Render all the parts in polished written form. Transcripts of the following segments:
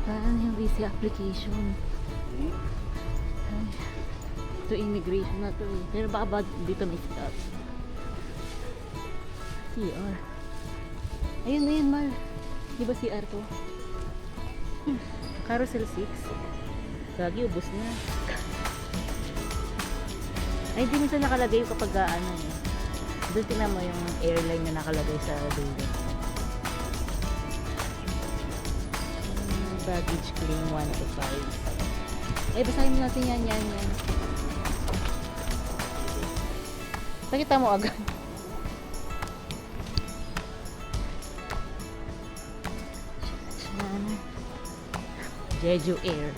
Saan yung visa application? Ay, ito immigration na to eh. Pero baka ba dito may stop? CR. Ayun na yun, Mar. Di ba CR to? Carousel 6. Gagi, ubos na. Ay, hindi minsan nakalagay yung kapag ano eh. Doon tingnan mo yung airline na nakalagay sa dulo. Baggage claim 1 to 5. Eh, basahin mo natin yan. Nakita mo agad. Jeju Air.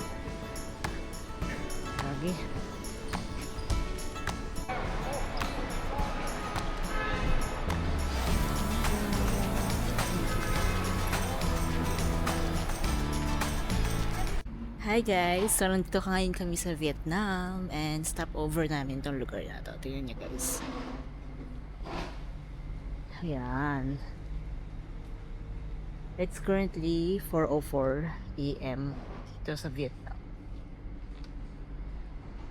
Lagi. Hi guys! So, nandito ngayon kami sa Vietnam and stop over namin tong lugar na to. Tingnan nyo guys. Ayan. It's currently 4:04 AM dito sa Vietnam.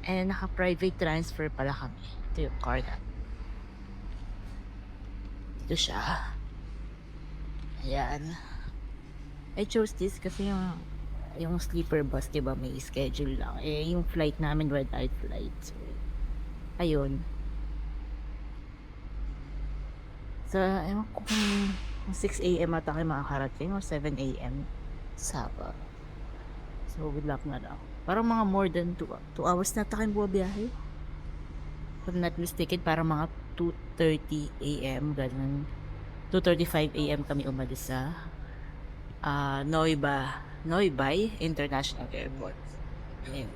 And naka-private transfer pala kami. Ito yung car na. Dito siya. Ayan. I chose this kasi yung sleeper bus, diba, may schedule lang. Eh, yung flight namin, red eye flight. So, ayun. So, ewan ko kung 6 AM ata kayo makakarating or 7 AM Sabah. So, good luck na lang. Parang mga more than 2 hours na ata kayong buwabiyahe. If I'm not mistaken, parang mga 2:30 AM, ganun. 2:35 AM kami umalis sa Noi Bai International Airport. Ayun.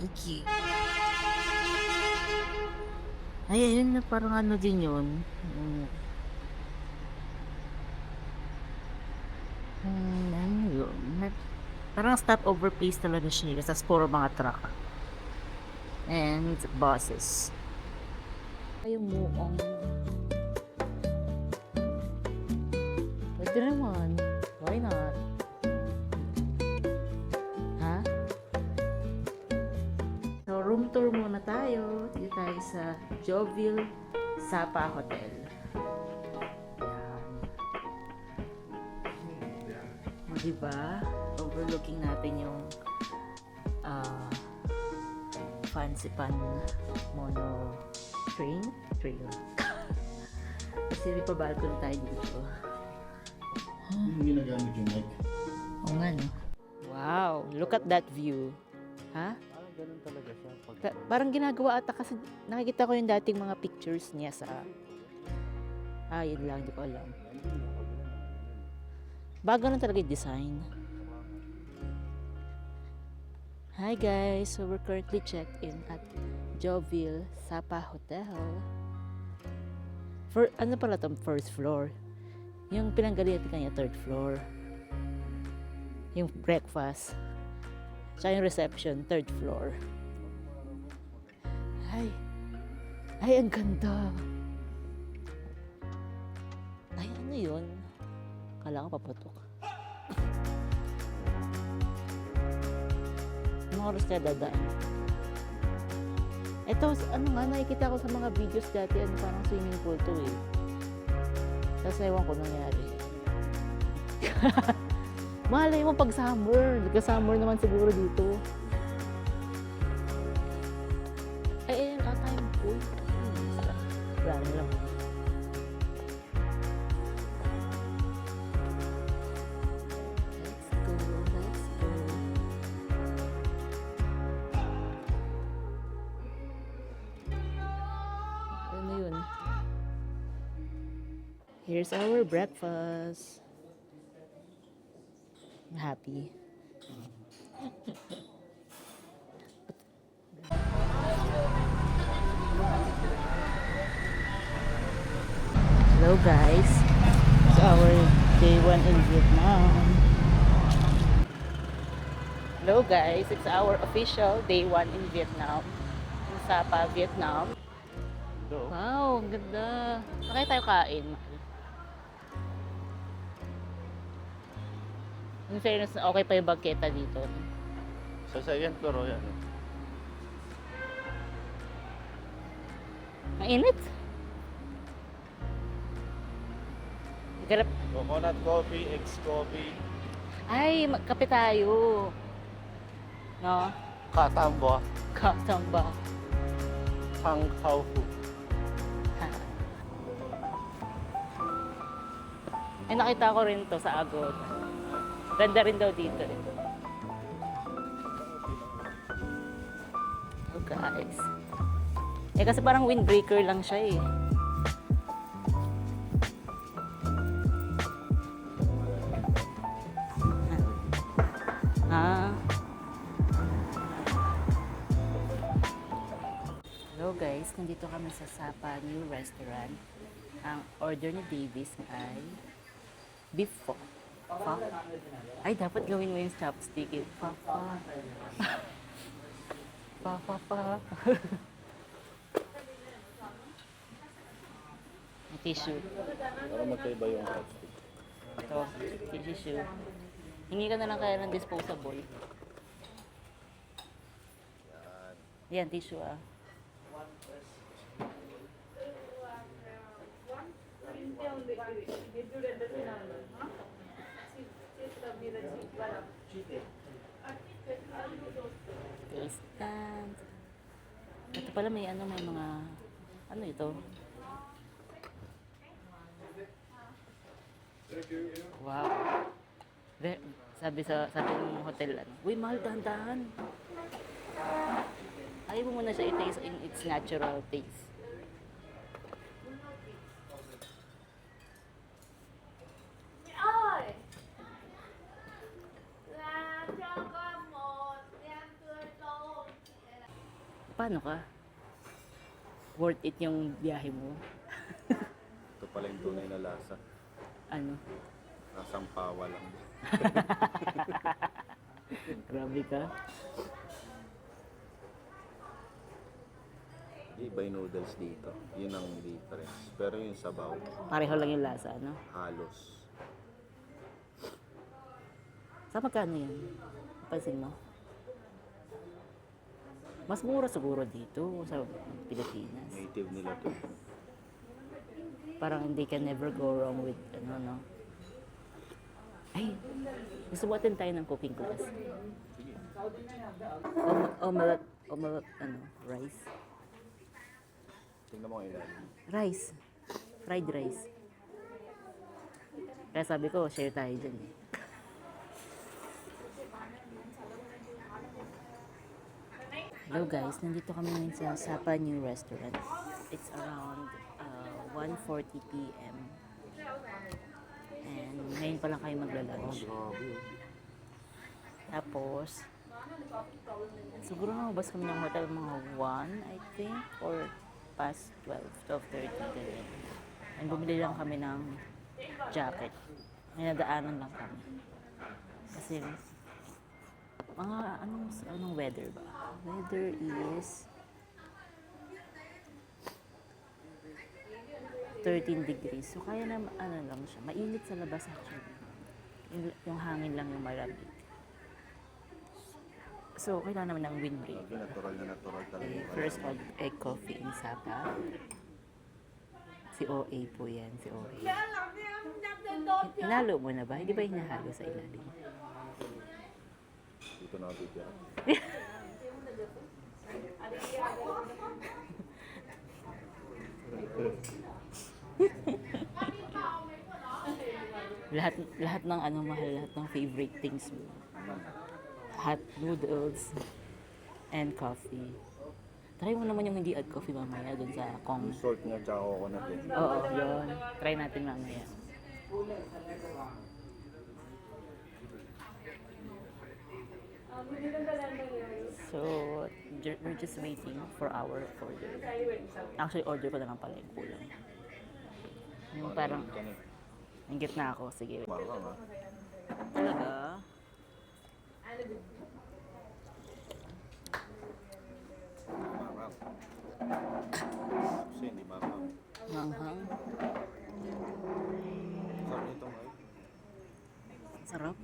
Iki. Ay, ayun na parang ano din yun. Ano yun? Parang stopover place talaga siya. Kasi puro mga truck. And buses. Ay, yung muong. Pwede naman. Why not? So, room tour muna tayo. Dito tayo sa Joville Sapa Hotel. Ayan. O, diba? Overlooking natin yung Fancy Pan Mono Trail. Kasi may pa-balcony tayo dito. Yung ginagamit yung mic. Oo nga, no? Wow! Look at that view. Ha? Ganun talaga siya. Parang ginagawa ata kasi nakikita ko yung dating mga pictures niya sa yun lang, di ko alam. Bago lang talaga yung design. Hi guys! So we're currently checked in at Joville Sapa Hotel. Ano pala itong first floor? Yung pinanggalingan kanya third floor. Yung breakfast. Tsaka yung reception, third floor. Ay, ang ganda. Ay, ano yun? Kala ko paputok. Anong oras na dadaan? Ito, ano nga, nakikita ko sa mga videos dati, parang swimming pool to eh. Tapos ewan ko nangyari. Malay mo pag summer. Nagka-summer naman siguro dito. Ay, ayun ata yung pool. Brand lang. Let's go. Ano yun? Here's our breakfast. Happy. Hello guys. It's our day 1 in Vietnam. Hello guys. It's our official day 1 in Vietnam. In Sapa, Vietnam. Hello. Wow, ang ganda. Saan tayo kain? In fairness, okay pa yung bangketa dito. Sa second floor, oh, yan. Ang init. Garap. Coconut coffee, ex-coffee, Ay, magkape tayo. No? katamba, Kasamba. hang hao fu. Eh, nakita ko rin to sa Agod. Ganda rin daw dito eh. Oh guys. Eh kasi parang windbreaker lang siya eh. Ah. Hello guys, nandito kami sa Sapa New Restaurant. Ang order ni Davis ay beef pho. Pho? Ay, dapat gawin mo yung chopstick eh. Pho, pho. Pho, pho, pho. May tissue. Para magkaiba yung chopstick. Ito, tissue. Hingi ka na lang kaya ng disposable. Yan, tissue ah. Stand. Ito pala may ano, may mga ano ito? Wow. Sabi ng hotel ano, uy, mahal, dahan-dahan. Ayaw mo muna siya i-taste in its natural taste. Ơi, làm cho con một em tươi tôm. Paano ka? Worth it yung biyahe mo? Ito pala yung tunay na lasa. Ano? Lasang pawa lang. Grabe ka. Iba yung noodles dito. Yun ang difference. Pero yung sabaw, Pareho lang yung lasa, ano? halos. Sa magkano yan? Pansin mo? Mas mura siguro dito sa Pilipinas. Native nila to. Parang hindi ka never go wrong with ano, no? Ay, gusto mo attend tayo ng cooking class? Sige. Omelette, ano, rice? Tingnan mo ang ilalim. Rice. Fried rice. Kaya sabi ko, share tayo dyan eh. Hello guys, nandito kami ngayon sa Sapa New Restaurant. It's around 1:40 p.m. And ngayon pa lang kayo magla-lunch. Tapos, siguro lumabas kami ng hotel mga 1, I think, or past 12:30 ganyan. And bumili lang kami ng jacket. May nadaanan lang kami. Kasi, mga anong weather ba? Weather is 13 degrees. So, kaya na, ano lang siya. Mainit sa labas actually. Yung hangin lang yung malamig. So, kailangan naman ng windbreaker. Natural na natural talaga. Okay, first egg coffee in Sapa. Si OA po yan, si OA. Hinalo mo na ba? Hindi ba hinahalo sa ilalim? Dito na ako titira. lahat ng ano mahal, lahat ng favorite things mo. Hot noodles and coffee. Try mo naman yung hindi add coffee mamaya dun sa Kong. Salt nga tsaka coconut eh. Oo, yun. Try natin mamaya. So, we're just waiting for our order. Actually, order ko na lang pala yung kulang. Yung parang, nanggit na ako. Sige. Marang ha. Talaga? Marang. Kasi hindi marang. Manghang. Sarap nito nga. Sarap.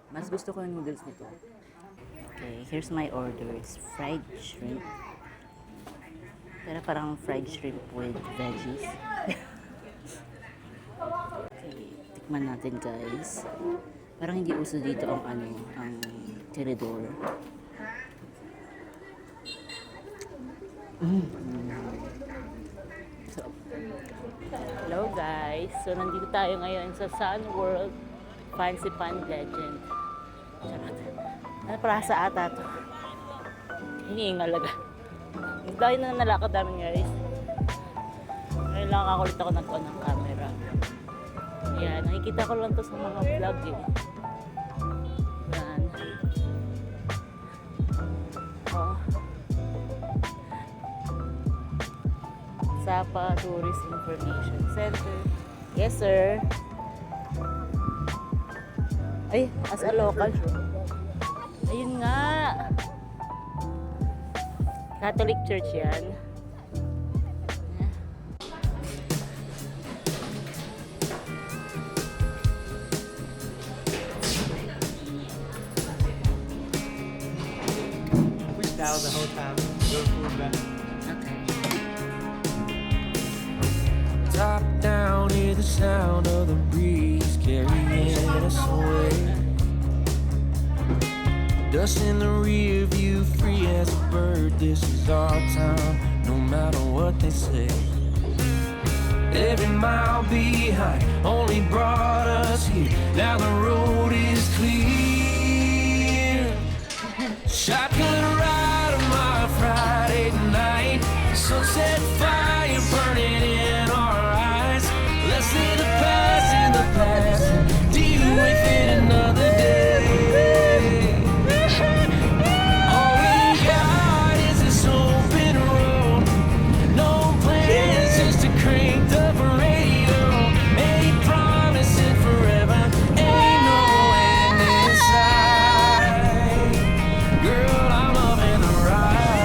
Mas gusto ko yung noodles nito. Okay, here's my orders. Fried shrimp. Pero parang fried shrimp with veggies. Okay, tikman natin guys. Parang hindi uso dito ang ang tinidor. So, hello guys. So nandito tayo ngayon sa Sun World Fancy Pan Legend. Charot. Ano prasa ata to? Iniingalaga. Dahil na nalakad namin guys. Ngayon lang ako ulit ako nag-on ng camera. Ayan, nakikita ko lang to sa mga vlog eh. Ayan. Oh. Sapa Tourist Information Center. Yes sir. Ay, as a local. Ayun nga. Catholic Church yan. Push down the whole time. Go food back. Okay. Top down, hear the sound of the breeze carrying us away. Dust in the rear view, free as a bird. This is our town, no matter what they say. Every mile behind only brought us here. Now the road is clear. Shotgun ride on my Friday night. Sunset fire burning in our eyes. Let's see the past in the past. Deal with it another day. All we got is this open road. No plans, just a cranked up radio. Ain't promising forever. Ain't no end in sight. Girl, I'm loving the ride.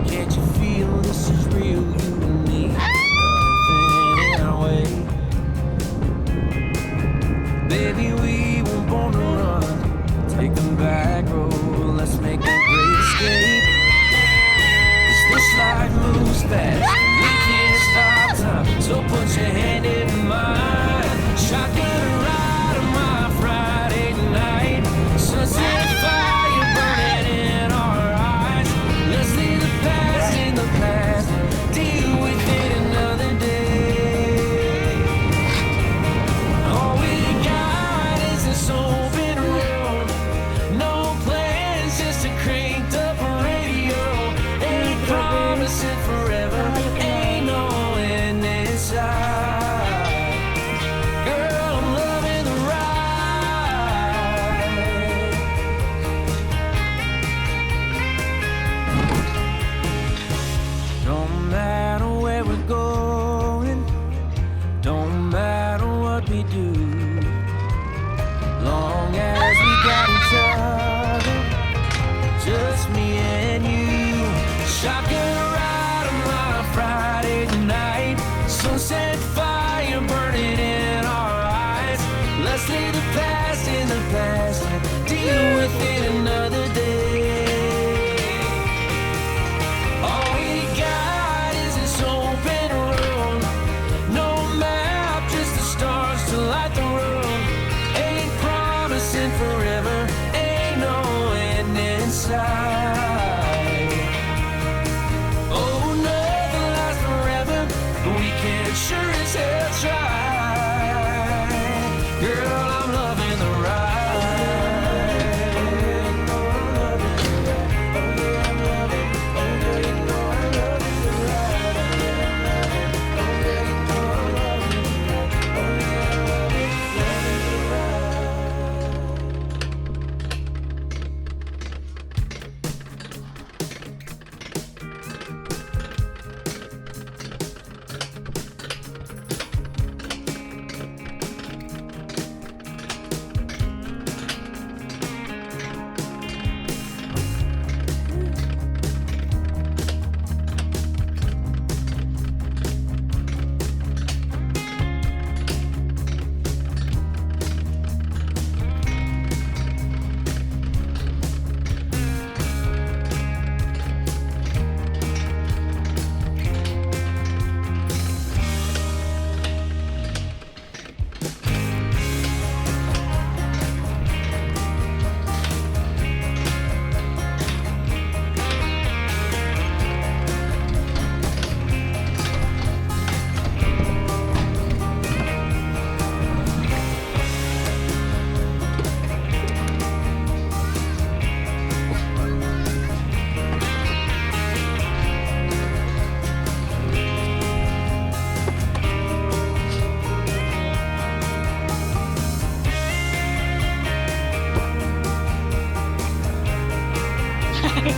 Can't you feel this is real? You and me, nothing in our way. Baby, we were born to run. Take the back road, let's make a great escape. 'Cause this life moves fast, we can't stop time. So put your hand in mine. Shotgun ride on my Friday night. Sunset fire burning in our eyes. Let's leave the past in the past. Deal with it another day. All we got is this open road. No plans, just a cranked up radio. Ain't promising forever. Ain't no end in sight. Girl, I'm loving the ride. Don't matter where we're going. Don't matter what we do. Long as we got each other, just me and you. Shotgun ride on my Friday night. Sunset fire burning in our eyes. Let's leave the past in the past and deal with it another day. All we got is this open road. No map, just the stars to light the road. Ain't promising forever.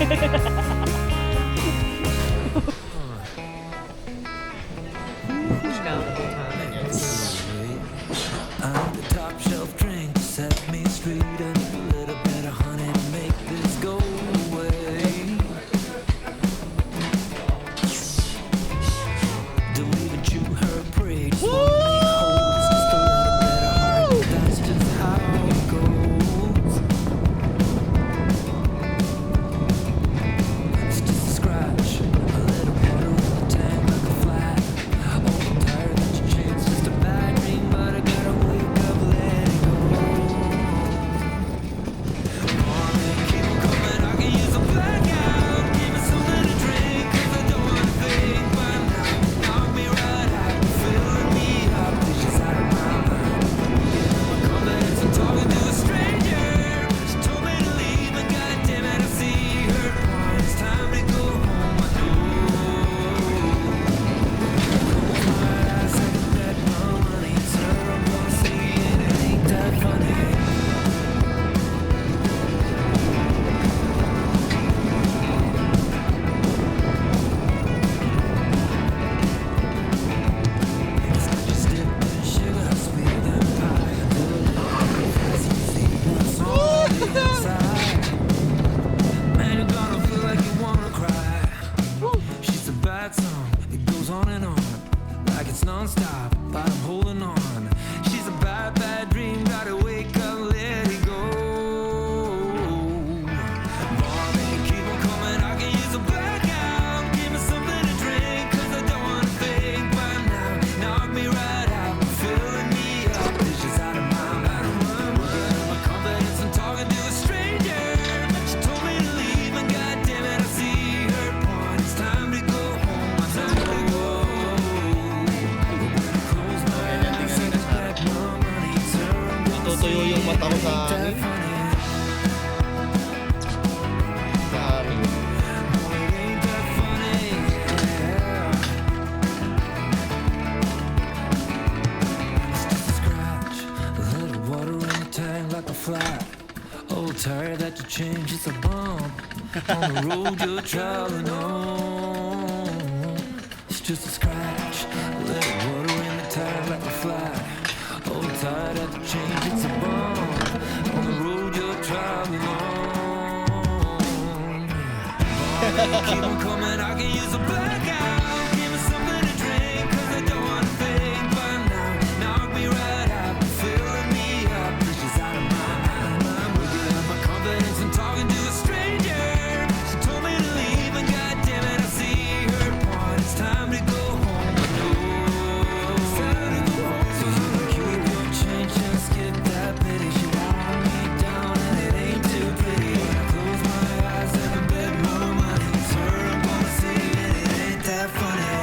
Push down the whole time. I'm the top shelf drink to set me straight, and a little bit of honey to make this go away. Don't even chew her prey, just only holds just a little bit of heart. That's just how it goes. It's just a scratch, a little water in the tank like a flat. Oh, I'm tired that you changed, just a bad dream, but I gotta wake up, let it go. Morning, keep on coming, I can use a blackout. Give me something to drink, 'cause I don't wanna think. But now, knock me right out, filling me up, this is out of my mind. Getting my confidence and talking to a stranger. She told me to leave, and goddamn it, I see her point. It's time to go home, I know. Close my eyes, I can bet my money. Turn, I'm gonna see it, it ain't that funny. It's not just dip and sugar, sweeter than pie. Until the love is easy, what's on the inside. Man, you're gonna feel like you wanna cry. She's a bad song, it goes on and on, like it's non-stop, but I'm holding on. She's a bad, bad dream, gotta wake up, let it go. Morning, keep on coming, I can use a blackout. Give me something to drink, 'cause I don't wanna think. But now, knock me right out, filling me up, this is out of my mind. Getting my confidence and talking to a stranger. She told me to leave, and goddamn it, I see her point. It's time to go home, it's time to go. Close my eyes, I can bet my money. Turn, Natutuyo yung mata ko sa that hangin. funny. Sa hangin. Ain't that funny? Yeah. It's just a scratch, a little water in the tank like a flat. Oh, tired that you change, it's a bump on the road you're traveling on. It's just a scratch, a little water in the tank like a flat. Oh, tired that you change, it's a bump on the road you're traveling on. Keep on coming, I can use a blackout. Give me something to drink, 'cause I don't wanna think. But now, knock me right out, filling me up, this is out of my mind. I'm working up my confidence and talking to a stranger. She told me to leave, and goddamn it, I see her point. It's time to go home, I know. It's time to go home. So you can keep your change, just skip that pity. She wore me down, and it ain't too pretty. When I close my eyes, I can bet my money. It's her I'm gonna see, and it ain't that funny.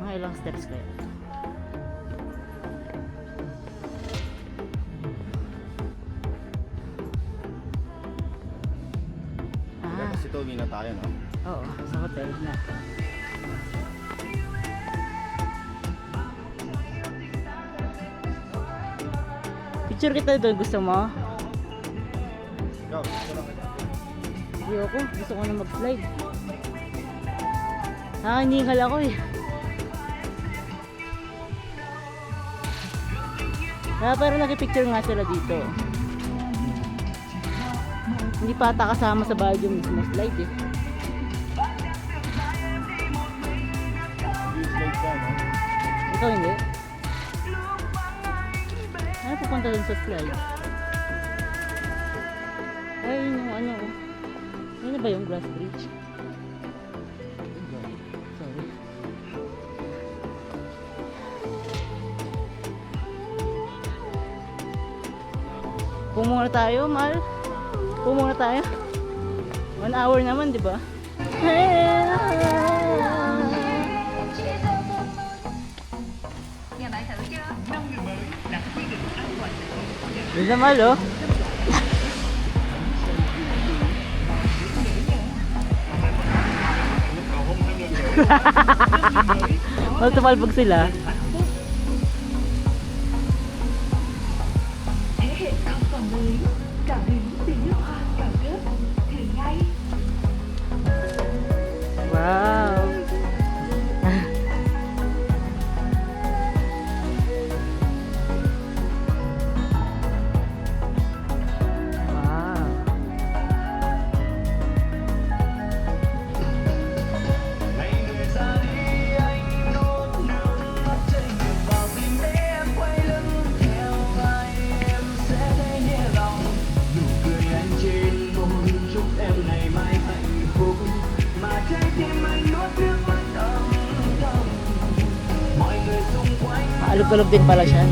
Mga ilang steps kayo? Kasi ito, uwi na tayo, no? Oo, sa hotel na. Picture kita doon, gusto mo? Ikaw, gusto lang kita. Hindi ako, gusto ko na mag-slide. Nakaningal ako eh. Pero nag-picture nga sila dito. Hindi pa ata kasama sa bayad yung mismo slide eh. Hindi slide ka, no? Ikaw hindi? Ano pupunta dun sa slide? Ay, yung ano. Ano ba yung grass bridge? Sorry. Pumuna tayo, Mal. Pumuna tayo. 1 hour naman, di ba? Bisa Mal, oh. Tumalbog sila. Wow. Wow. Maalog-alog din pala siya.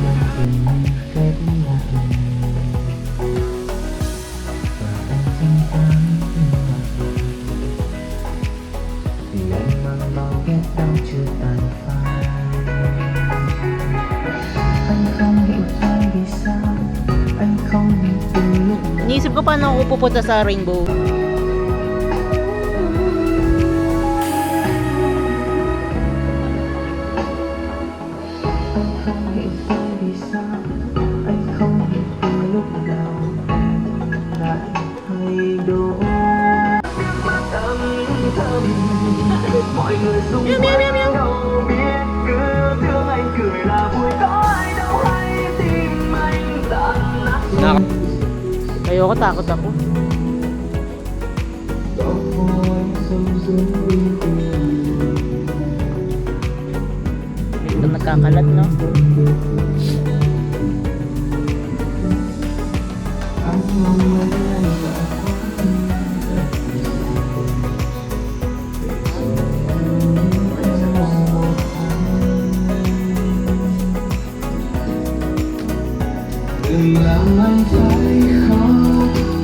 Iniisip ko paano ako pupunta sa Rainbow. Miêu miêu miêu miêu. Ayoko, takot ako. Dito nagkakalat, no? Đừng làm anh phải khó,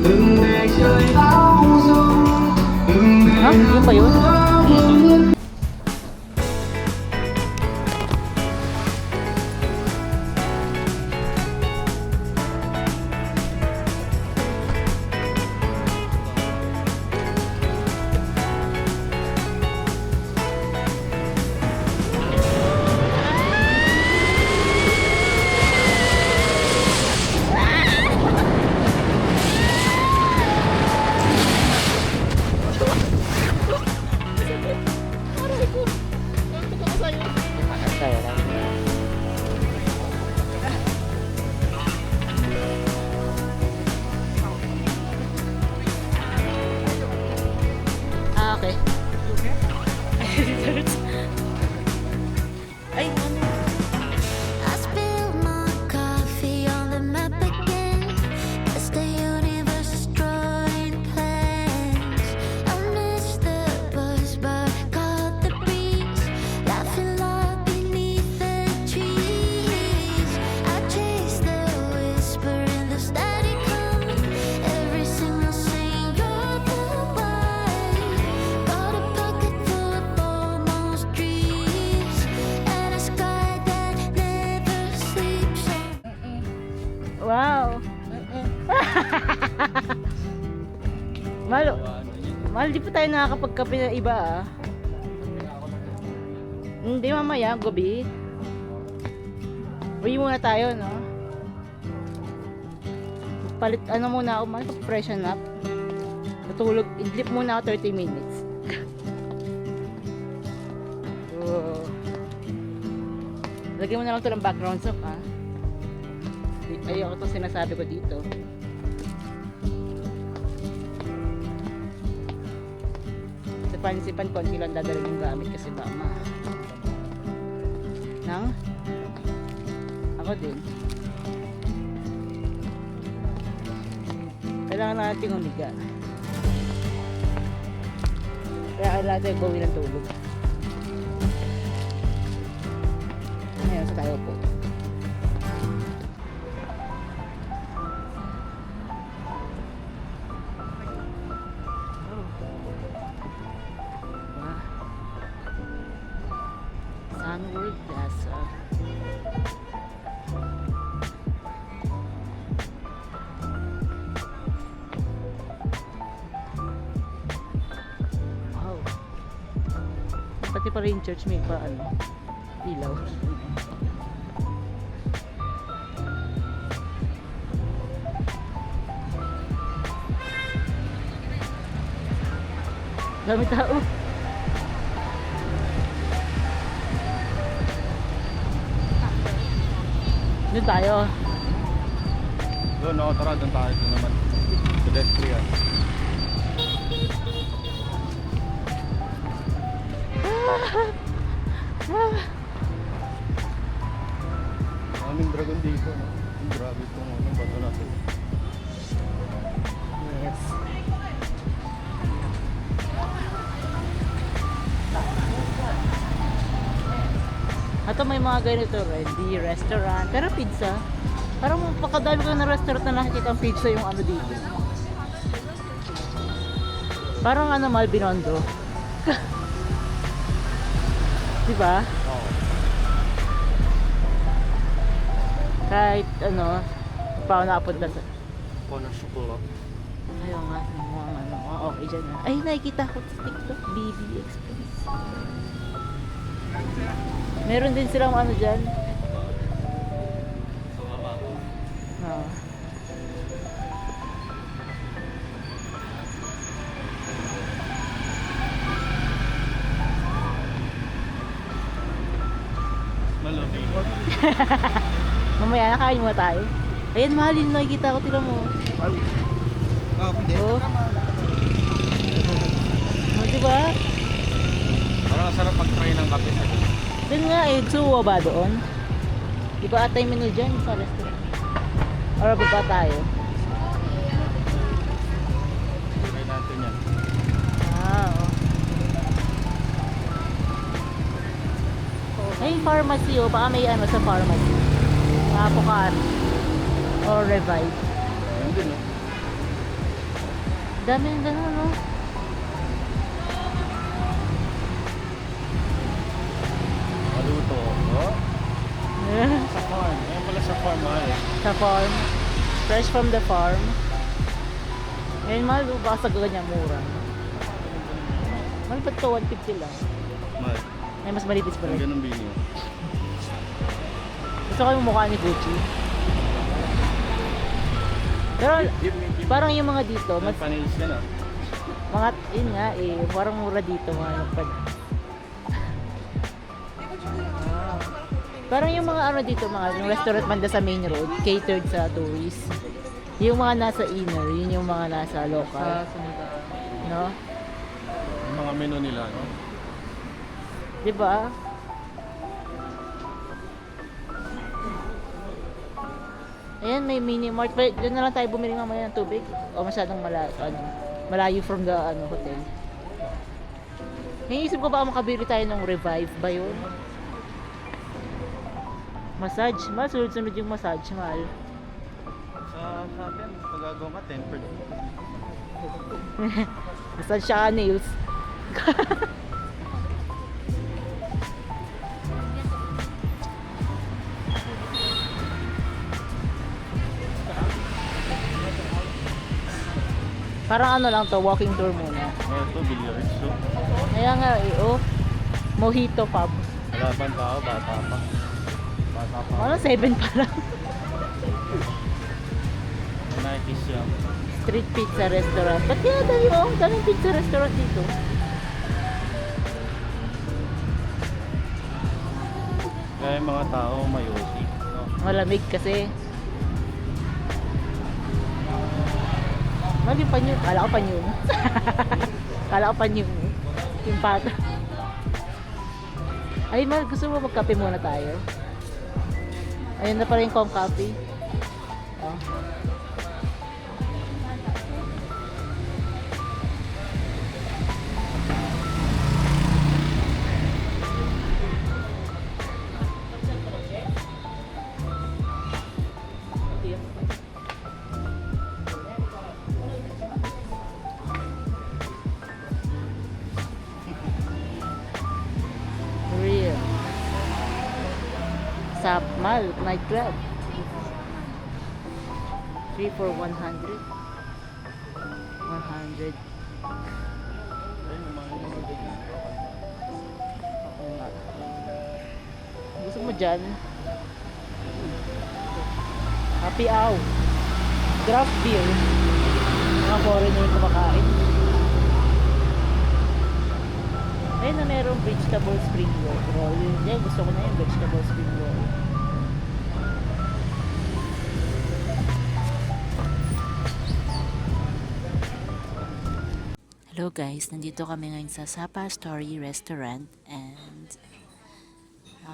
đừng để trời áo rung, đừng để Ha? Yun ba yun? vương Ah, okay. Ay, ano? I spilled my coffee on the map again. As the universe destroyed plans. I missed the bus, but caught the breeze. Laughing loud beneath the trees. I chased the whisper in the static hum. Every single scene, you're the one. Got a pocket full of almost dreams. And a sky that never sleeps. Wow. Mal, di pa tayo nakakapagkape ng iba ah. Hindi, mamaya, gabi. Uwi muna tayo, no? Palit, ano muna ako, mag-freshen up. Natulog, idlip muna ako 30 minutes. So, lagyan mo na lang ito ng background soap, ha? Ayoko ito sinasabi ko dito. Sa pansipan, konti lang dadala yung gamit kasi baka nang ako din. Kailangan natin umiga. Kaya kailangan tayo gawin ng tulog. Ngayon sa tayo po. Sunworld Plaza. Wow. Pati pa rin church may pa ano, ilaw. Dami tao. Doon tayo. Doon, tara, doon tayo. Doon naman. Pedestrian. Aming dragon dito, no? Grabe itong bato na ito. Yes. Ato may mga ganito rin, di restaurant, pero pizza. Parang pakadami ko na restaurant na nakikita ang pizza yung ano dito. Parang ano, Malbinondo. Diba? Oo. Kahit ano, pa ako nakapunta sa... Kona Shukula. Ayun nga, mga ano, mga okay dyan na. Ay, nakikita ko sa TikTok, BB Express. Meron din silang ano dyan. Oo. Malamig. Mamaya nakain mo tayo. Ayan, mahalin, nakikita ko, tila mo. Ah, pwede. Oh. Oh, diba? Parang sarap mag-try ng kape sa dito. Doon nga eh, suwa ba doon? Di ba ata yung menu dyan sa restaurant? Or baba tayo? Try natin yan. Ah, oh. Ay, pharmacy oh. Baka may ano sa pharmacy. Apocari. Or Revive. Ayun din, no? Dami ng gano'n, no? Maluto. Oh, sa farm. Ayun pala sa farm, ay. Sa farm. Fresh from the farm. Ngayon, mahal, baka sa ganyan mura. Mahal pa ito, 150 lang. Mal. Ay, mas malipis pa Ang rin. ganun bilhin. Gusto ko yung mukha ni Gucci. Pero, parang yung mga dito, mas, Panils yan, ah. mga, yun nga eh, parang mura dito, mga yung pad. Parang yung mga ano dito, mga yung restaurant banda sa main road, catered sa tourists. Yung mga nasa inner, yun yung mga nasa local. No? Yung mga menu nila, no? Diba? Ayan, may mini mart. Diyan na lang tayo bumili mamaya ng tubig. O masyadong malayo from the hotel. Naisip ko baka makabili tayo ng Revive ba yun? Massage. Sunod-sunod yung massage, mahal. Sa atin, pagagawa ka, 10 per day. Massage siya nails. Parang ano lang to, walking tour muna. Ito, billiards, so. Kaya nga, oh, mojito pub. Halaban tao, bata pa. Bata pa. Ano, 7 pa lang. nakikisya. Street pizza restaurant. Ba't kaya dami oh? Daming pizza restaurant dito. Kaya yung mga tao may OT. No? Malamig kasi. Mali pa yun. Kala ko pa yun. Kala ko pa yun. Yung pata. Ay, gusto mo magkape muna tayo? Ayun na pala yung kong coffee. Oh. Real. Sapmal nightclub. 3 for 100. 100. Oo nga. Gusto mo dyan? Happy hour. Draft beer. Mga foreigner yung kumakain. Ayun na merong vegetable spring roll. Yan, gusto ko na yung vegetable spring roll. Hello guys, nandito kami ngayon sa Sapa Story Restaurant and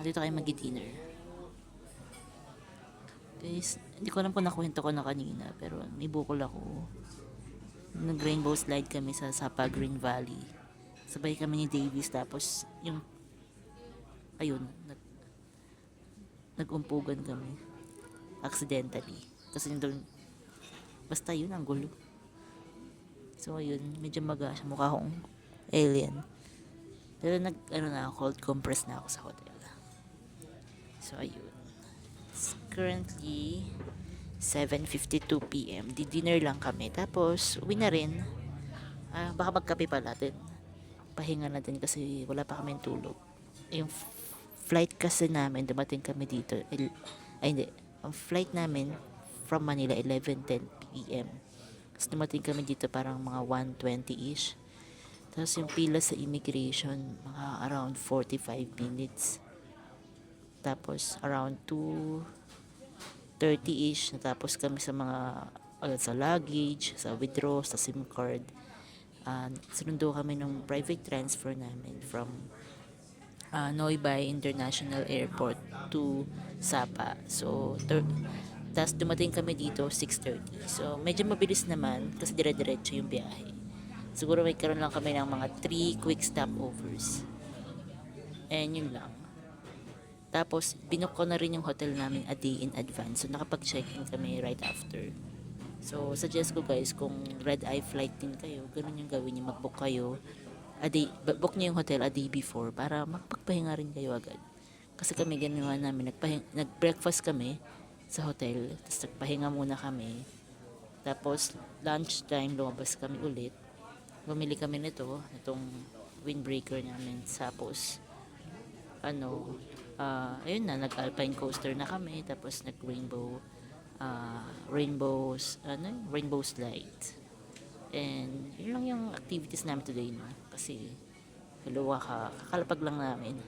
dito kayo mag-dinner. Guys, hindi ko alam kung nakwento ko na kanina pero may bukol ako. Nag-rainbow slide kami sa Sapa Green Valley. Sabay kami ni Davis tapos yung ayun, nag-umpugan kami accidentally kasi doon basta yun ang gulo. So ayun, medyo maga siya, mukha akong alien. Pero cold compress na ako sa hotel. So ayun. It's currently 7:52 PM. Di-dinner lang kami. Tapos uwi na rin. Baka magkape pa natin. Pahinga na din kasi wala pa kaming tulog. Yung flight kasi namin, dumating kami dito. Hindi. Ang flight namin from Manila 11:10 PM. Tapos dumating kami dito parang mga 1:20-ish. Tapos yung pila sa immigration, mga around 45 minutes. Tapos around 2:30-ish, natapos kami sa mga sa luggage, sa withdraw, sa SIM card. Sinundo kami ng private transfer namin from Noybay International Airport to Sapa. So, tapos dumating kami dito 6:30. So, medyo mabilis naman kasi dire-diretso yung biyahe. Siguro may karoon lang kami ng mga 3 quick stopovers. And yun lang. Tapos, binook ko na rin yung hotel namin a day in advance. So, nakapag-check-in kami right after. So, suggest ko guys, kung red-eye flight din kayo, ganun yung gawin nyo. Mag-book kayo book nyo yung hotel a day before para magpagpahinga rin kayo agad. Kasi kami ginawa namin, nag-breakfast kami sa hotel, tapos nagpahinga muna kami. Tapos, lunchtime, lumabas kami ulit. Bumili kami itong windbreaker namin. Tapos, ayun na, nag-alpine coaster na kami. Tapos, rainbow slide. And, yun lang yung activities namin today, no? Kasi, kakalapag lang namin.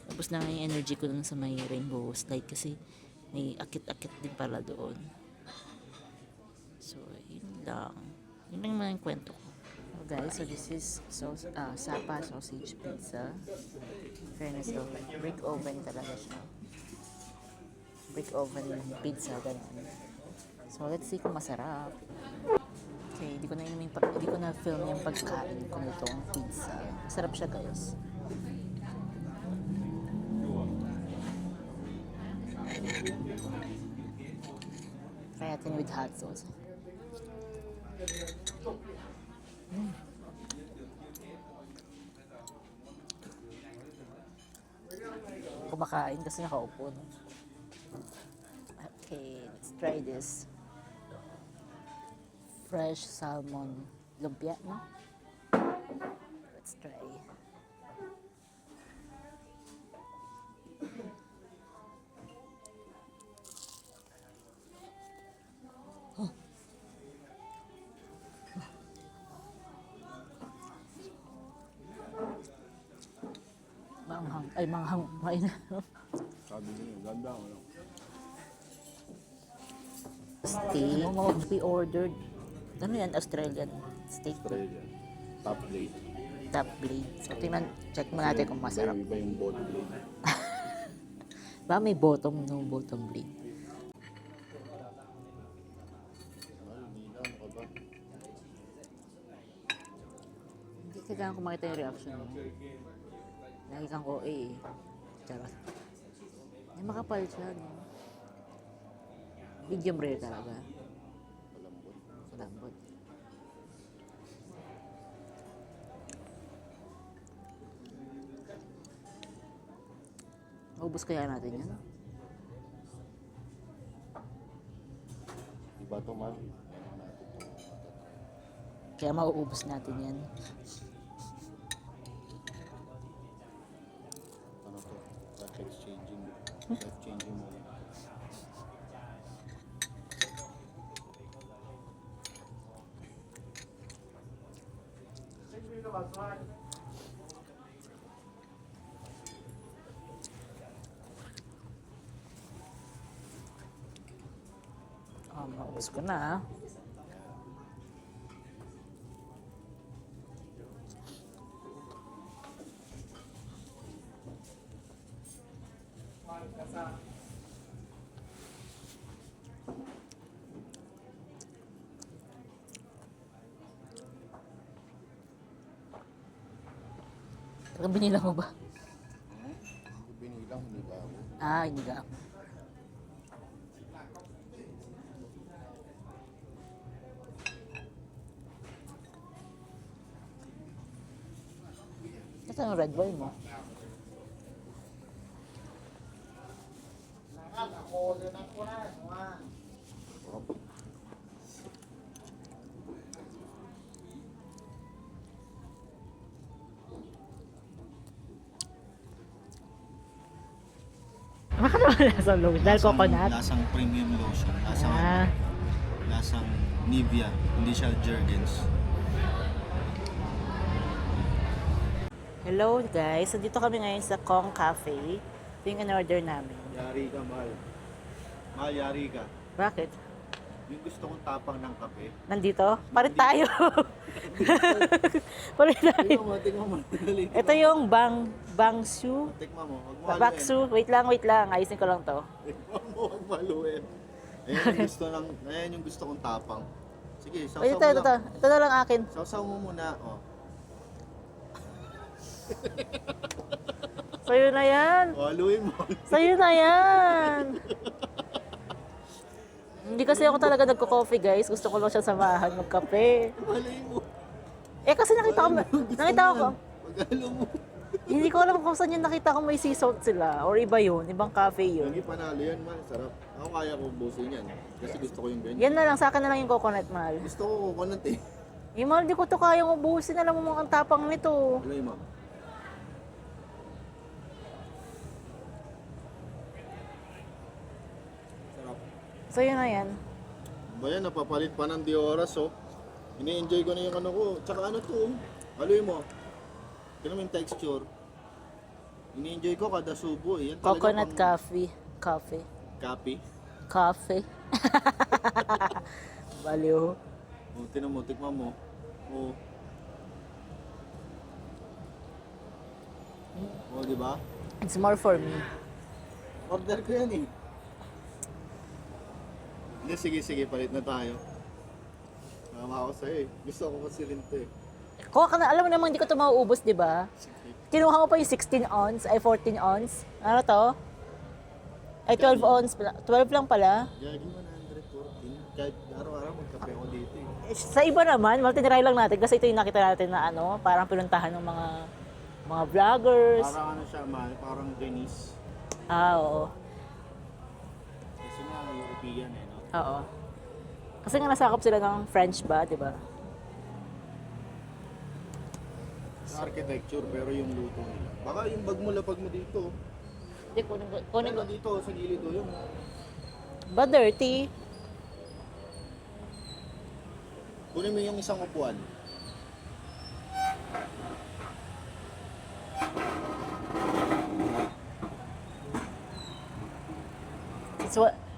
Tapos na yung energy ko dun sa may rainbow slide kasi may akit-akit din pala doon. So, yun lang. Yun lang naman yung kwento ko. So guys, so this is Sapa sausage pizza. Fairness oven. Brick oven talaga siya. Brick oven pizza, ganun. So, let's see kung masarap. Okay, hindi ko na film yung pagkain ko nitong pizza. Masarap siya guys. Try natin with hot sauce. Kumakain kasi nakaupo. No? Okay, let's try this. Fresh salmon lumpia, no? Let's try. Manghang. Ay, manghang. Main. Sabi niya, ganda ako lang. Steak. We ordered. Ano yan? Australian steak. Australian. Top blade. Top blade. So, tingnan, check mo natin kung masarap. Iba yung bottom blade. Ba may bottom, no bottom blade. Nina, ano ka ba? Hindi kailangan ko makita yung reaction mo. Lagi kang OA eh. Charot. Ay, makapal siya, no? Medium rare talaga. Malambot. Malambot. Maubos kaya natin yan? Iba to, man. Kaya mauubos natin yan. Ano to? Life-exchanging. Life-changing mo. Maubos ko na ah. Talagang binila mo ba? Binilang, hindi ba ako? Ah, hindi ka. Ito yung red wine mo. Bakit naman lasang loob? Dahil coconut? Lasang premium lotion. Lasang, Ah, lasang Nivea. Hindi siya Jergens. hello guys. So dito kami ngayon sa Kong Cafe. Ito yung in-order namin. Yari ka, mahal. Mahal, yari ka. Bakit? Yung gusto kong tapang ng kape. Nandito? Parit tayo. Parit tayo. Tingnan mo. Dali. Ito yung bangsu. Tikman mo. Huwag mo haluin. Baksu. Wait lang. Ayusin ko lang to. Tikman mo, huwag mo haluin. Ayan yung gusto kong tapang. Sige, Wait, sausaw mo ito. lang. Ito na lang akin. Sausaw mo muna. Oh. Sa'yo na yan. Oh, haluin mo. Sa'yo na yan. Hindi kasi ako talaga nagko-coffee guys. Gusto ko lang siya samahan magkape. Haluin mo. Eh kasi nakita ko. Pag-halo mo. Hindi ko alam kung saan yung nakita ko may sea salt sila. Or iba yun. Ibang cafe yun. Hindi panalo yan, man. Sarap. Ako kaya kong busin yan. Kasi gusto ko yung ganyan. Yan na lang. Sa akin na lang yung coconut, mahal. Gusto ko coconut eh. Eh, mahal, di ko to kayang ubusin. Alam mo ang tapang nito. Haluin mo. Sarap. Sa'yo na yan. Ba yan, napapalit pa ng di oras oh. Ini-enjoy ko na yung ano ko. Tsaka ano to, oh. Haluin mo. Tignan mo yung texture. Ini-enjoy ko kada subo eh. Yan talaga Coconut pang- coffee. Coffee. Kape. Coffee. Baliw. Oh, tinan mo, tikman mo. Oh. Oh, di ba? It's more for me. Order ko yan eh. Hindi, sige, palit na tayo. Tama ako sa'yo eh. Gusto ko kasi rin to eh. Kuha ka na, alam mo namang hindi ko ito mauubos, di ba? Kinuha mo pa yung 16 ounce, ay 14 ounce. Ano to? Ay 12 ounce pala. 12 lang pala. Gagi 114. Kahit araw-araw magkape ako dito eh. Sa iba naman, tinry lang natin kasi ito yung nakita natin na ano, parang pinuntahan ng mga vloggers. Parang ano siya, parang Denise. Ah, oo. Kasi nga European eh, no? Oo. Kasi nga nasakop sila ng French ba, di ba? Sa architecture, pero yung luto nila. Baka yung bag mo, lapag mo dito. Hindi, kunin ko. Ano dito, sa gilid o yung... Ba dirty? Kunin mo yung isang upuan.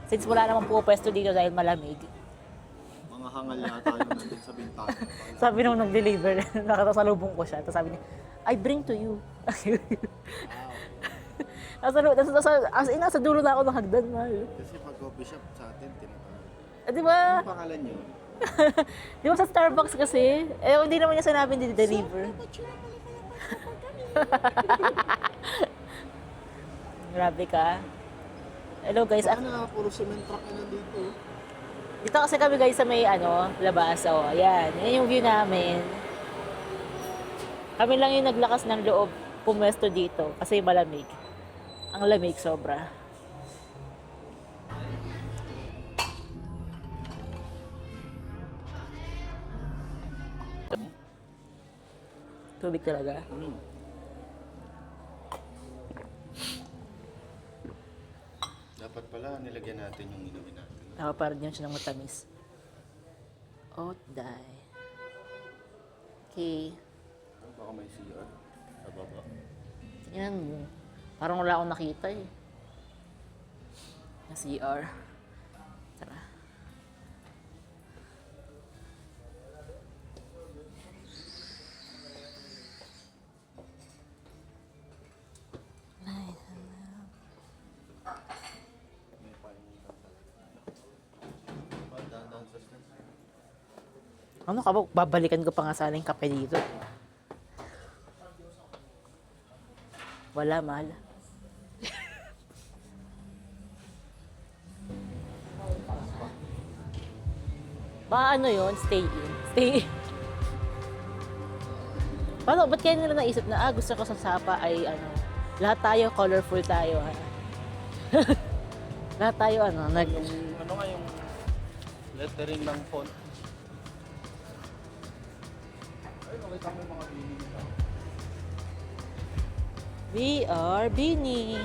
since wala namang pupwesto dito dahil malamig. Mga hangal yata yung nandun sa bintana. Sabi nung nag-deliver, nakatasalubong ko siya. Tapos sabi niya, I bring to you. Nasa dulo na ako ng hagdan, mahal. Kasi pag coffee shop sa atin, tinatawag. Di ba? Anong pangalan nyo? Di ba sa Starbucks kasi? Hindi naman niya sinabi deliver. Grabe ka. Hello guys. Baka na, puro cement truck na nandito. Dito kasi kami guys sa may labas. Ayan. Yan yung view namin. Kami lang yung naglakas ng loob pumwesto dito kasi malamig. Ang lamig sobra. Tubig talaga. Dapat pala nilagyan natin yung inumin natin. Para din siya ng matamis. Oat dye. Okay. Baka may CR sa baba. Tingnan mo. Parang wala akong nakita eh. Na CR. Tara. Ano ka ba? Babalikan ko pa nga sana yung kape dito. Wala, mahal. Baka ano yun? Stay in. Stay in. Paano? Ba't kaya nila naisip na, gusto ko sa Sapa ay lahat tayo, colorful tayo, ha? Lahat tayo, Yung ano nga yung lettering ng font. Ay, nakita mo yung mga bini nila. We are Bini.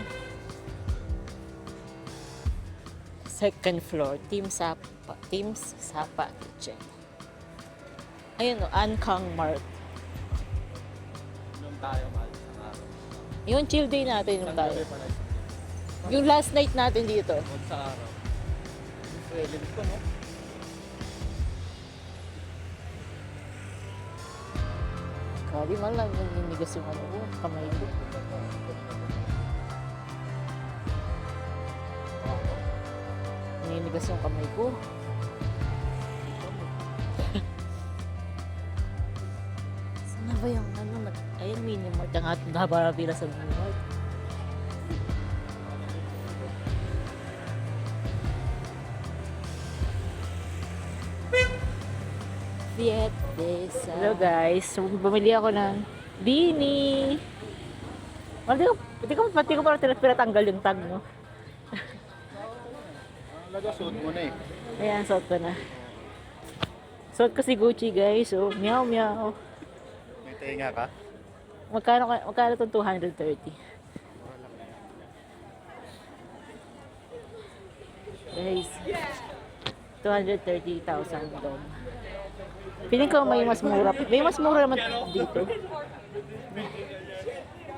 Second floor, Team Sapa Kitchen. Ayun Ankang Mart. Nung tayo, mahal, sa araw. Yung chill day natin yung tayo. Gabi pala. Yung last night natin dito. Huwag sa araw. Pwede ko, no? Grabe man lang ninigas yung kamay ko. Ninigas yung kamay ko. Saan na ba yung ayun, Minimart. Ang ating haba na pila sa Minimart. Hello guys, so, bumili ako ng Bini. Pati ko parang pinatanggal yung tag, no? Talaga, suot mo na eh. Ayan, suot ko na. Suot ko si Gucci guys, so meow meow. May tenga ka? Magkano itong 230? Guys, 230,000 dong. Piling ko may mas mura. May mas mura naman dito.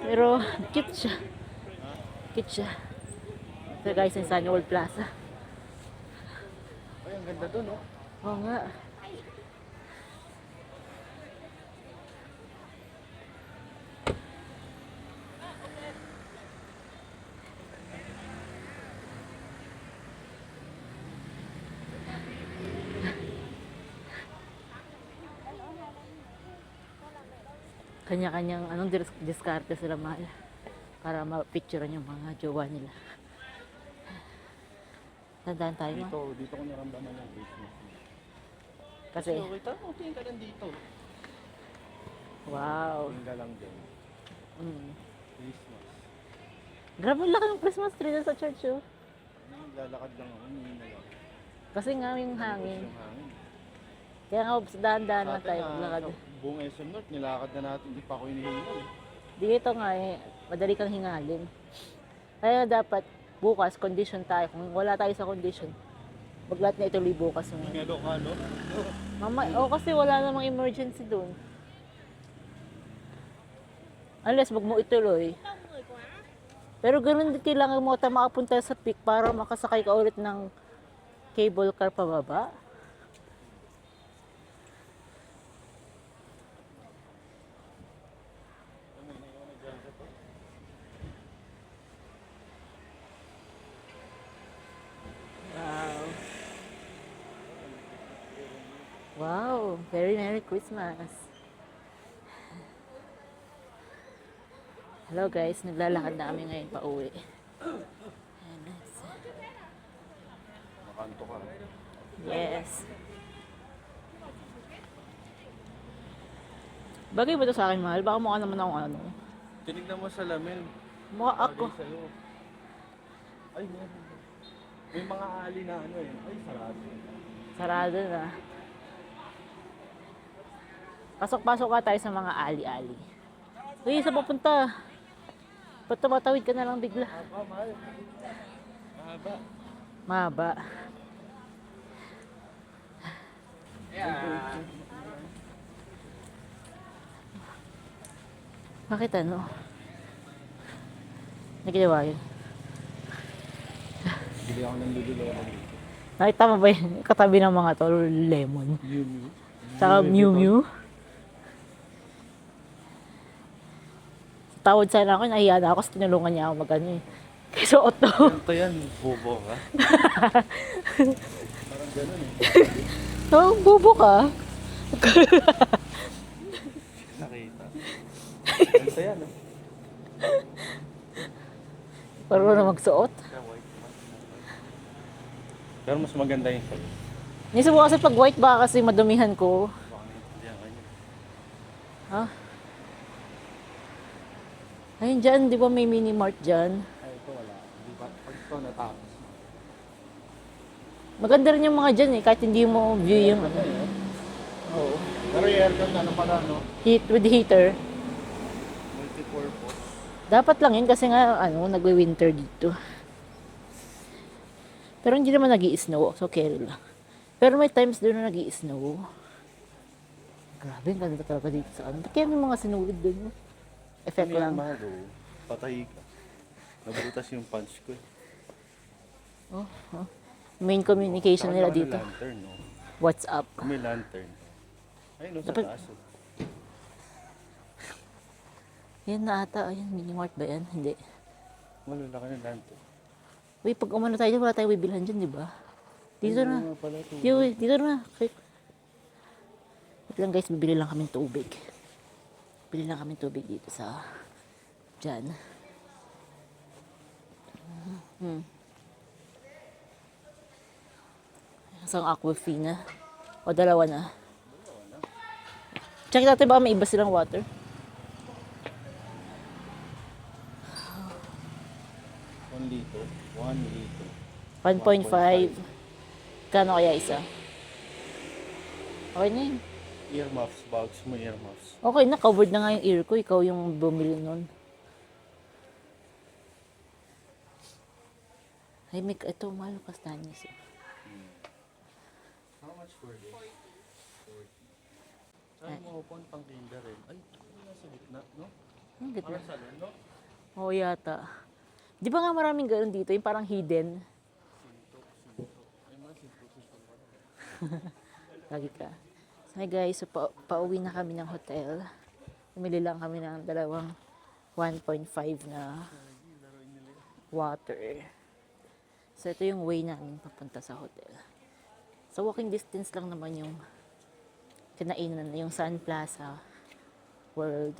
Pero, cute siya. Cute siya. So guys, yung Sunny World Plaza. Ay, ang ganda doon, no? Oo nga. Kanya-kanyang diskarte sila, mahal, para ma-picturean yung mga jowa nila. Tandaan tayo, ma. Dito ko naramdaman yung Christmas. Kasi, Tingin ka lang dito. wow. Tingin ka lang dyan. Christmas. Grabe ang laki ng Christmas tree dun sa church, oh. Lalakad lang ako, hindi na lang. Kasi nga yung hangin. Yung hangin. Kaya nga, dahan-dahan Sa na atin tayo na, maglakad. sa buong SM North, nilakad na natin, hindi pa ako hinihingal. Dito nga madali kang hingalin. Kaya dapat, bukas, condition tayo. Kung wala tayo sa condition, wag lahat na ituloy bukas. Ngelo ka, no? Kasi wala namang emergency doon. Unless wag mo ituloy. Pero ganun din kailangan mo ata makapunta sa peak para makasakay ka ulit ng cable car pababa. Wow. Wow, very Merry Christmas. Hello guys, naglalakad na kami ngayon pa uwi. Makanto ka. Yes. Bagay ba ito sa akin, mahal? Baka mukha naman akong ano. Tinignan mo sa lamin. Mukha ako. Bagay sa'yo. Ay, meron. May mga ali na ano eh. Ay, sarado. Sarado na. Pasok-pasok ka tayo sa mga ali-ali. Uy, saan papunta? Ba't tumatawid ka na lang bigla? Mahaba, mahal. Mahaba. Mahaba. Bakit ano? Naginawa yun? Bili ako ng lululo. Nakita mo ba yun? Katabi ng mga to, lemon. Yumi. Tsaka Mew Mew. Tawad sana ako, nahiya na ako kasi tinulungan niya ako mag-ano eh. Kaya suot to. Ito yan, bobo ka. Parang gano'n eh. Oh, bubo ka. Nakita. Ito yan eh. Parang na magsuot. Kaya white man. Pero mas maganda yung sa'yo. Nisa mo kasi pag white ba kasi madumihan ko. Baka naiintindihan ka niya. Ha? Ayun dyan, di ba may mini mart dyan? Ay, ito wala. Di ba? Pag ito natapos. Maganda rin yung mga dyan eh, kahit hindi mo view yung ano. Oo. Pero yung aircon ano pala, no? Heat with heater. Multi-purpose. Dapat lang yun kasi nga ano, nagwe-winter dito. Pero hindi naman nag-i-snow, so carry lang. Pero may times doon na nag-i-snow. Grabe, ang ganda talaga dito sa ano. Kaya may mga sinuwid doon. Effect Ano yan, lang. mahal, oh. Patay ka. Nabutas yung punch ko eh. Oh, oh. Main communication Saka nila naman yung dito. lantern, no? What's up? May lantern. Ay, no, sa Dapat- taas. Oh. Yan na ata. Ayan, mini mart ba yan? Hindi. Malalaki ng lantern. Uy, pag umano tayo, wala tayong bibilhan dyan, di ba? Dito na. Ano nga pala ito? Dito na. Okay. Wait lang guys, bibili lang kami tubig. Bili lang kami tubig dito sa dyan. Isang Aquafina. O dalawa na. Check natin baka may iba silang water. One liter. 1 liter. 1.5. Kano kaya isa? Okay na yun. Earmuffs. Bags mo earmuffs. Okay na, covered na nga yung ear ko. Ikaw yung bumili nun. Ay, ito, mahal kastanyas. How much for this? 40. Saan mo upon pang kinder rin? Ay, nasa gitna, no? Ang ganda. Parang salon, no? Oo yata. Di ba nga maraming gano'n dito? Yung parang hidden. Ay, mga sinto. Lagi ka. So hey guys, so pauwi na kami ng hotel. Pumili lang kami ng dalawang 1.5 na water. So ito yung way namin papunta sa hotel. So walking distance lang naman yung kinainan, yung Sun Plaza World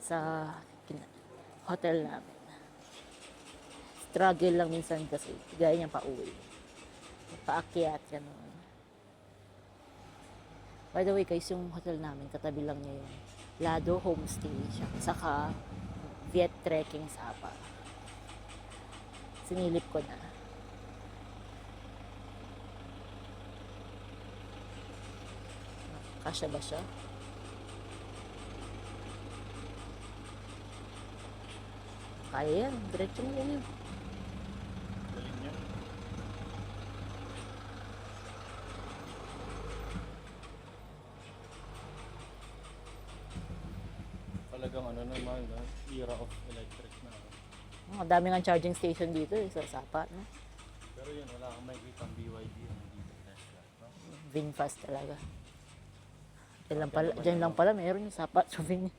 sa hotel namin. Struggle lang minsan kasi gaya niyang pauwi. Paakyat, gano'n. By the way guys, yung hotel namin, katabi lang niya yung Lado Homestay siya. Saka Viet Trekking Sapa. Sinilip ko na. Kasya ba siya? Kaya yan, diretso mo yan. Galing niya. Talagang ano naman, era of electric na. Ang dami nga charging station dito eh, sa Sapa, no? Pero yun, wala kang makikita ang BYD ano dito Tesla. No? VinFast talaga. Diyan lang pala meron yung Sapa souvenir.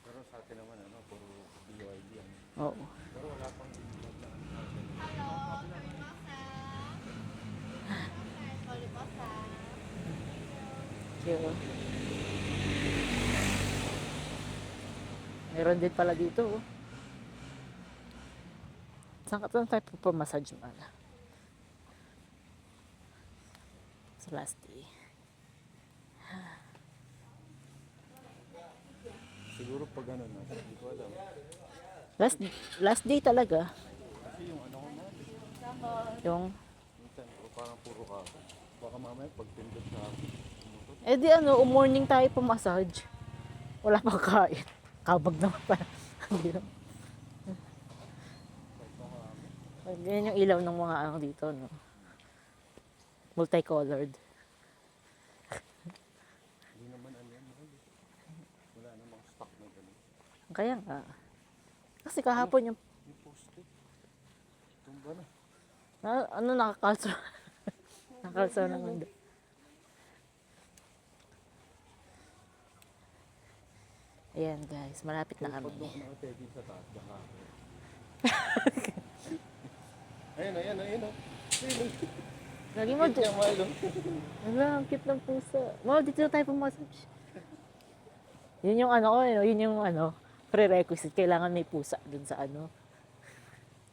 Pero sa atin naman ano, puro BYD ano. Oo. Pero wala pang BYD na ano. Hello, Kalimasa. Kalimasa. Yun. Meron din pala dito, oh. Saan tayo po massage mala? Sa last day. Siguro pag ano na, hindi ko alam. Last day talaga. Kasi yung ano ko na, Yung, minsan o parang puro ka. Baka mamaya pag pindot sa motor. eh di ano, morning tayo pa massage. Wala pang kain. Kabag naman pala. Hindi naman. Ganyan yung ilaw ng mga ano dito, no? Multicolored. Hindi naman ano yan. Wala namang stock na gano'n. Kaya nga. Kasi kahapon yung, Yung post-it. Tumba na. ano nakakalso. Nakakalso naman doon. Ayan guys, malapit na kami. Pag doon nakategi sa taas, diyan ka. Ayun, ayun, ayun. Ayun, Lagi mo, Kaya malo. wala, ang cute ng pusa. Wow, dito na tayo pumasage. Yun yung ano ko, yun yung ano, prerequisite. Kailangan may pusa dun sa ano.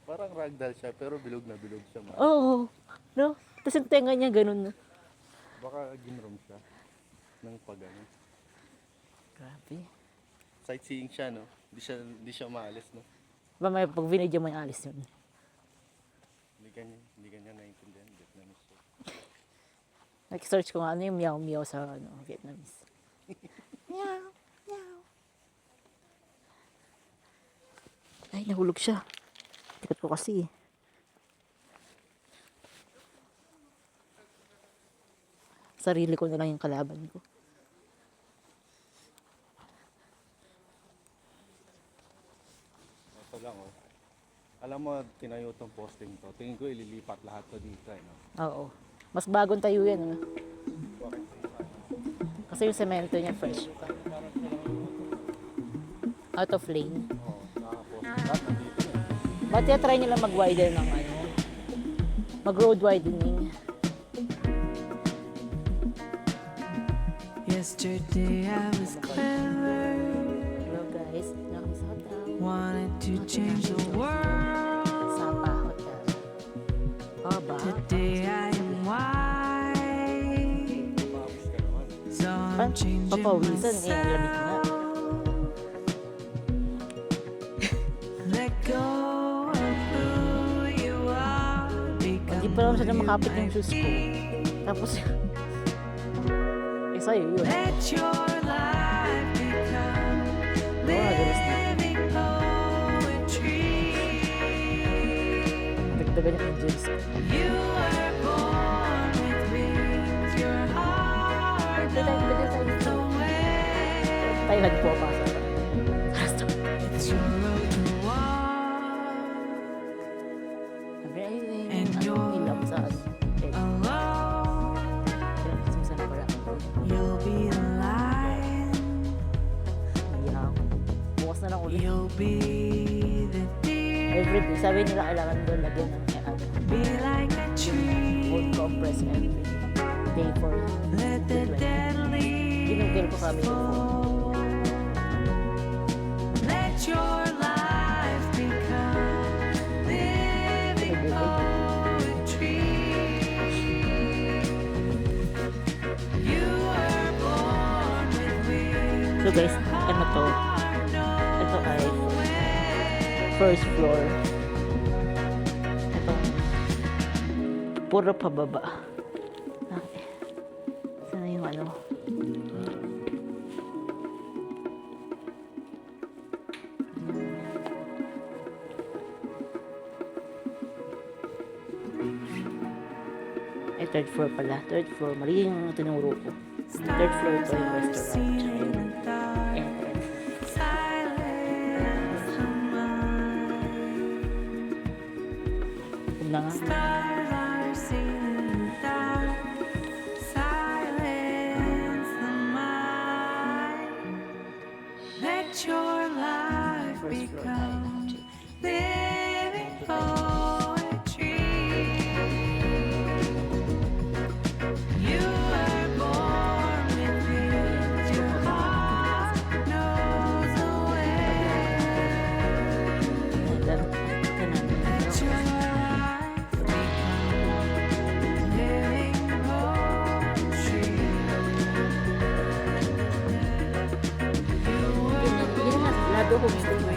Parang ragdoll siya, pero bilog na bilog siya. Oo, no? Tapos yung tenga niya ganun. Baka ginroom siya ng pag-ano. Grabe. Sightseeing siya, no? Hindi siya maalis, no? Ba may pag video mo yung alis yun. Hindi kanya naiintindihan. Vietnamese. Nag-search ko nga ano yung meow meow sa ano, Vietnamese. Meow, meow. Ay, nahulog siya. Tikat ko kasi. Sarili ko na lang yung kalaban ko. Ito lang, oh. Alam mo, tinayo tong posting to. Tingin ko ililipat lahat to dito, eh, no? Oo. Mas bagong tayo yan. Ano? Kasi yung semento niya fresh pa. Out of lane. Oo, nakapost. Lahat nandito na, eh. Ba't try nila mag-widen ng ano? Mag-road widening. Yesterday I was clever, Hello guys, na kami sa hotel. wanted to change the world. Sapa Hotel. Oh ba? Today I am wise, so I'm changing Papawisan eh, ang lamig nga. myself. Let go of who you are, Hindi become pa naman siya na makapit yung shoes ko. Tapos, eh sa'yo yun. let your life become Nagalas na. living poetry. Dagdagan yung engines ko. You were born with wings, your heart knows the way. Tayo nagpapasa pa. It's your road to walk And you're ilam sa ano. Eh, alone. sumusana pala. You'll be the lion, Iyak ako. Bukas na lang ulit. you'll be the deer, Everyday. Sabi nila kailangan doon lagyan ng ano, be like a tree. cold compress every day for Let the dead ginugil ko leaves kami yung phone. fall. Let your life become living poetry. You were born with wings. So guys, ano to? Ito ay first floor. Ito. Puro pababa. Okay. Sana yung ano? Ay, third floor pala. Third floor. Mali yung tinuro ko. Third floor to yung restaurant. Tsaka yung entrance. Silence from my na nga. Stars are sailing down. Silence the mind. Let your life First floor tayo. become living poetry. You were born with it. Your heart knows the way. Ayan, ito na. Let your life become living poetry. You were Yun na, lado ko gusto ko.